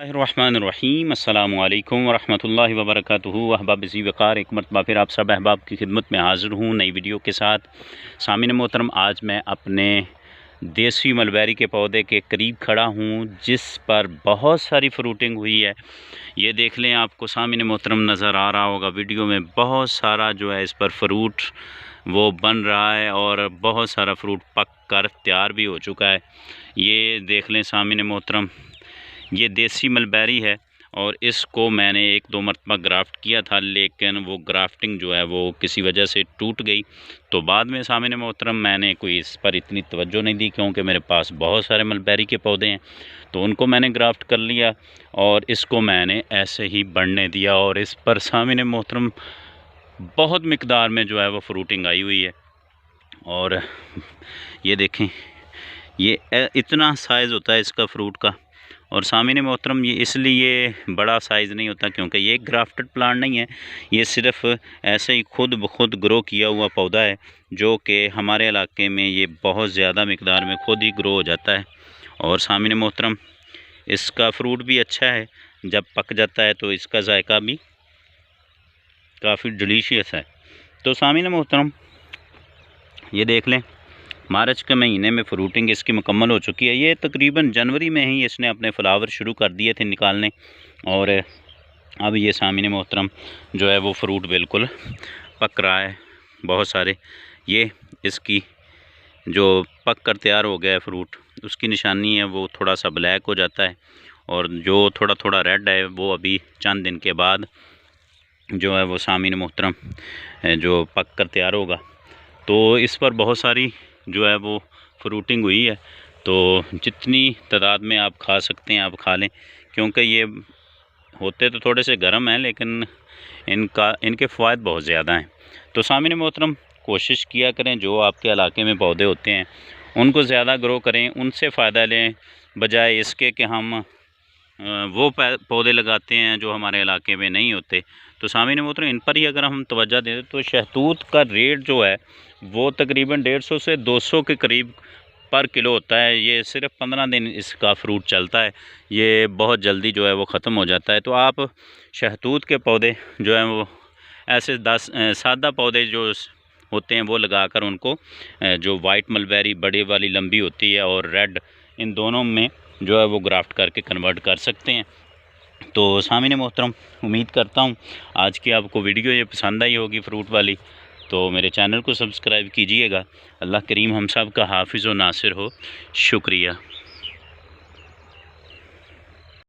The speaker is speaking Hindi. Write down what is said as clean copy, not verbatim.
रहमानिर्रहीम अस्सलामु अलैकुम वरहमतुल्लाहि वबरकातुहू। अहबाब ज़ी वक़ार एक मरतबा फिर आप सब अहबाब की खिदमत में हाज़िर हूँ नई वीडियो के साथ। सामिन मोहतरम, आज मैं अपने देसी मलबेरी के पौधे के करीब खड़ा हूँ जिस पर बहुत सारी फ्रूटिंग हुई है। ये देख लें, आपको सामिन मोहतरम नज़र आ रहा होगा वीडियो में, बहुत सारा जो है इस पर फ्रूट वो बन रहा है और बहुत सारा फ्रूट पक कर तैयार भी हो चुका है। ये देख लें सामिन मोहतरम, ये देसी मलबेरी है और इसको मैंने एक दो मरतबा ग्राफ्ट किया था, लेकिन वो ग्राफ्टिंग जो है वो किसी वजह से टूट गई। तो बाद में सामिन मोहतरम मैंने कोई इस पर इतनी तवज्जो नहीं दी, क्योंकि मेरे पास बहुत सारे मलबेरी के पौधे हैं, तो उनको मैंने ग्राफ्ट कर लिया और इसको मैंने ऐसे ही बढ़ने दिया। और इस पर सामिन मोहतरम बहुत मिकदार में जो है वो फ्रूटिंग आई हुई है। और ये देखें, ये इतना साइज़ होता है इसका फ्रूट का। और सामिन मोहतरम, ये इसलिए बड़ा साइज़ नहीं होता क्योंकि ये ग्राफ्टेड प्लांट नहीं है, ये सिर्फ ऐसे ही खुद ब खुद ग्रो किया हुआ पौधा है, जो कि हमारे इलाके में ये बहुत ज़्यादा मिकदार में खुद ही ग्रो हो जाता है। और सामिन मोहतरम, इसका फ्रूट भी अच्छा है, जब पक जाता है तो इसका जायका भी काफ़ी डिलीशियस है। तो सामिन मोहतरम, ये देख लें, मार्च के महीने में फ्रूटिंग इसकी मुकम्मल हो चुकी है। ये तकरीबन जनवरी में ही इसने अपने फ्लावर शुरू कर दिए थे निकालने, और अब ये सामिन मोहतरम जो है वो फ्रूट बिल्कुल पक रहा है। बहुत सारे ये इसकी जो पक कर तैयार हो गया है फ्रूट, उसकी निशानी है वो थोड़ा सा ब्लैक हो जाता है, और जो थोड़ा थोड़ा रेड है वो अभी चंद दिन के बाद जो है वो सामिन मोहतरम जो पक कर तैयार होगा। तो इस पर बहुत सारी जो है वो फ्रूटिंग हुई है, तो जितनी तादाद में आप खा सकते हैं आप खा लें, क्योंकि ये होते तो थोड़े से गर्म हैं, लेकिन इनके फ़वाद बहुत ज़्यादा हैं। तो सामिन मोहतरम, कोशिश किया करें जो आपके इलाके में पौधे होते हैं उनको ज़्यादा ग्रो करें, उनसे फ़ायदा लें, बजाय इसके कि हम वो पौधे लगाते हैं जो हमारे इलाके में नहीं होते। तो सामिन मोहतरम, इन पर ही अगर हम तवज्जो दें तो शहतूत का रेट जो है वो तकरीबन 150 से 200 के करीब पर किलो होता है। ये सिर्फ 15 दिन इसका फ्रूट चलता है, ये बहुत जल्दी जो है वो ख़त्म हो जाता है। तो आप शहतूत के पौधे जो हैं वो ऐसे 10 सादा पौधे जो होते हैं वो लगाकर उनको जो वाइट मलबेरी बड़े वाली लंबी होती है और रेड, इन दोनों में जो है वो ग्राफ्ट करके कन्वर्ट कर सकते हैं। तो सामिन मोहतरम, उम्मीद करता हूँ आज की आपको वीडियो ये पसंद आई होगी फ्रूट वाली। तो मेरे चैनल को सब्सक्राइब कीजिएगा। अल्लाह करीम हम सब का हाफिज़ व नासिर हो। शुक्रिया।